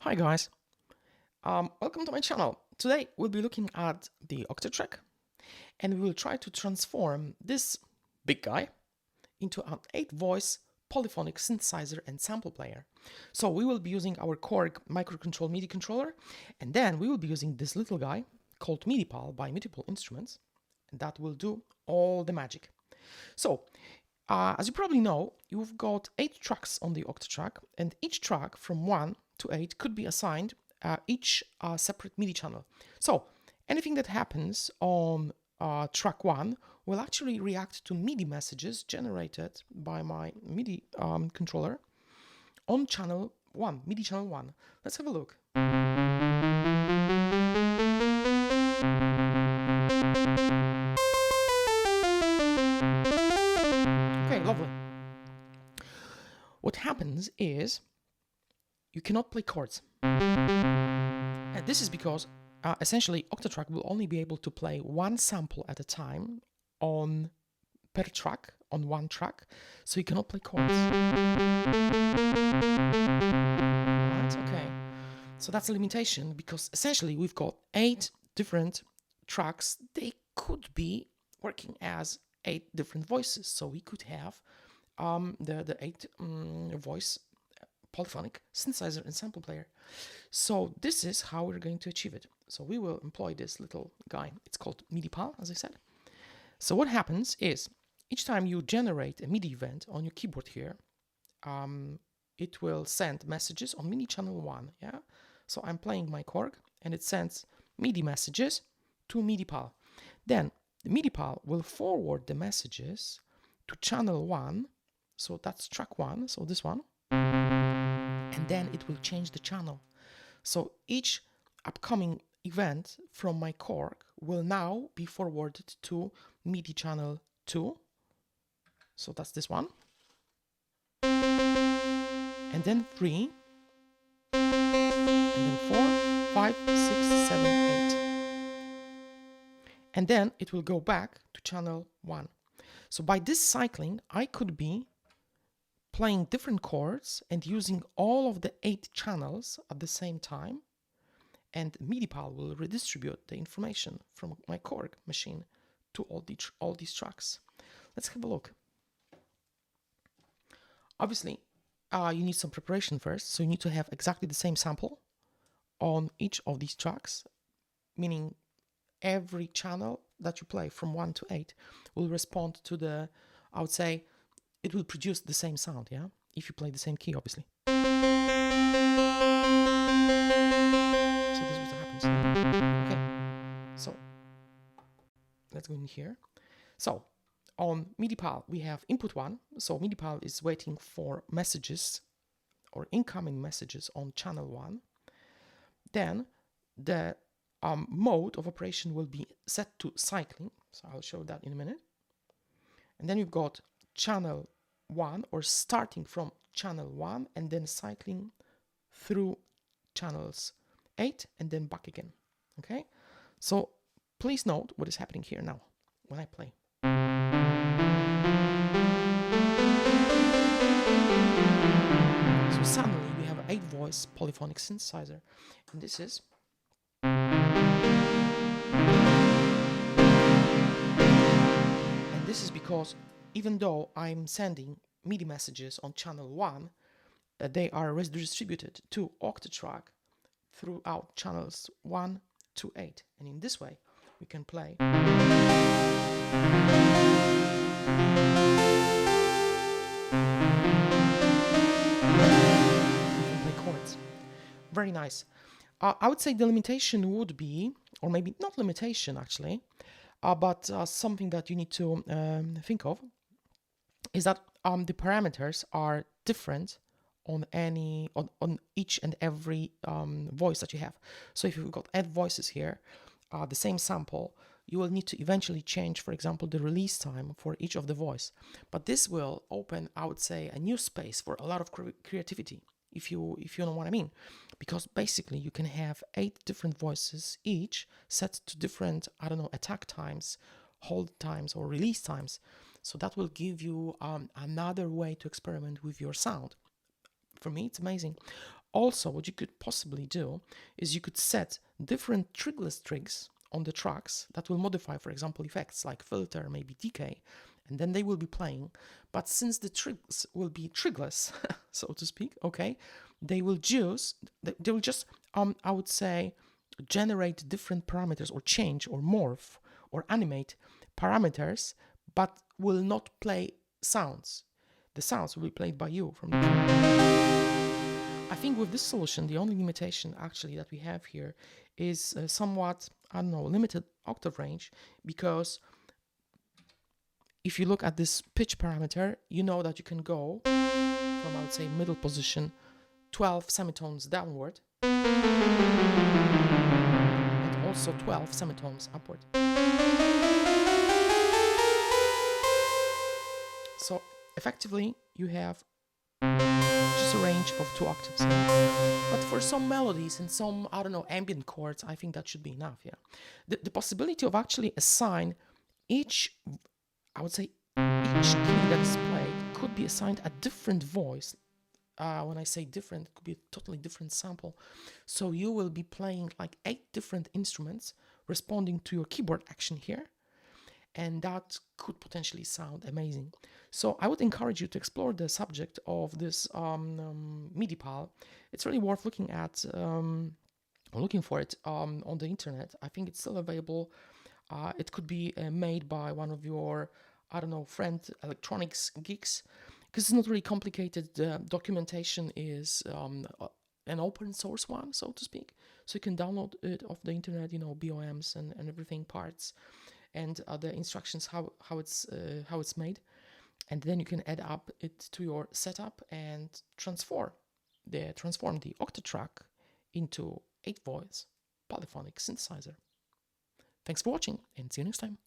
Hi guys, welcome to my channel. Today we'll be looking at the Octatrack and we will try to transform this big guy into an 8-voice polyphonic synthesizer and sample player. So we will be using our Korg microcontrol MIDI controller, and then we will be using this little guy called MIDI Pal by Mutable Instruments, and that will do all the magic. So as you probably know, you've got 8 tracks on the Octatrack, and each track from 1 to 8 could be assigned each separate MIDI channel. So anything that happens on track 1 will actually react to MIDI messages generated by my MIDI controller on channel 1, MIDI channel 1. Let's have a look. Okay, lovely. What happens is you cannot play chords. And this is because essentially Octatrack will only be able to play one sample at a time per track, on one track, so you cannot play chords. Right, okay. So that's a limitation because essentially we've got 8 different tracks. They could be working as 8 different voices. So we could have the 8 voice polyphonic synthesizer and sample player. So this is how we're going to achieve it. So we will employ this little guy. It's called MIDI Pal, as I said. So what happens is each time you generate a MIDI event on your keyboard here, it will send messages on MIDI channel 1. Yeah. So I'm playing my Korg and it sends MIDI messages to MIDI Pal. Then the MIDI Pal will forward the messages to channel 1. So that's track 1. So this one. And then it will change the channel. So each upcoming event from my Korg will now be forwarded to MIDI channel 2. So that's this one. And then 3. And then 4, 5, 6, 7, 8. And then it will go back to channel 1. So by this cycling, I could be playing different chords and using all of the 8 channels at the same time, and MIDI Pal will redistribute the information from my Korg machine to all these tracks. Let's have a look. Obviously, you need some preparation first, so you need to have exactly the same sample on each of these tracks, meaning every channel that you play from 1 to 8 will respond to the, I would say, it will produce the same sound, yeah? If you play the same key, obviously. So this is what happens. Okay, so let's go in here. So on MIDI Pal, we have input 1. So MIDI Pal is waiting for messages or incoming messages on channel 1. Then the mode of operation will be set to cycling. So I'll show that in a minute. And then you've got channel 1, or starting from channel 1 and then cycling through channels 8 and then back again. Okay, so please note what is happening here now when I play. So suddenly we have an 8-voice polyphonic synthesizer, and this is because even though I'm sending MIDI messages on channel 1, they are redistributed to Octatrack throughout channels 1 to 8. And in this way, we can play. We can play chords. Very nice. I would say the limitation would be, or maybe not limitation actually, but something that you need to think of is that the parameters are different on each and every voice that you have. So if you've got 8 voices here, the same sample, you will need to eventually change, for example, the release time for each of the voice. But this will open, I would say, a new space for a lot of creativity, if you know what I mean. Because basically you can have 8 different voices each set to different, I don't know, attack times, hold times, or release times. So that will give you another way to experiment with your sound. For me, it's amazing. Also, what you could possibly do is you could set different trigless trigs on the tracks that will modify, for example, effects like filter, maybe decay, and then they will be playing. But since the trigs will be trigless, so to speak, okay, they will just, I would say, generate different parameters or change or morph or animate parameters, but will not play sounds. The sounds will be played by you from the I think with this solution, the only limitation actually that we have here is somewhat, I don't know, limited octave range, because if you look at this pitch parameter, you know that you can go from, I would say, middle position 12 semitones downward and also 12 semitones upward. So effectively, you have just a range of 2 octaves. But for some melodies and some, I don't know, ambient chords, I think that should be enough, yeah. The possibility of actually assign each, I would say, each key that is played could be assigned a different voice. When I say different, it could be a totally different sample. So you will be playing like 8 different instruments responding to your keyboard action here, and that could potentially sound amazing. So I would encourage you to explore the subject of this MIDI Pal. It's really worth looking at, looking for it on the internet. I think it's still available. It could be made by one of your, I don't know, friend electronics geeks, because it's not really complicated. The documentation is an open source one, so to speak. So you can download it off the internet, you know, BOMs and everything, parts, and the instructions how it's made, and then you can add up it to your setup and transform the Octatrack into 8 voice polyphonic synthesizer. Thanks for watching, and see you next time.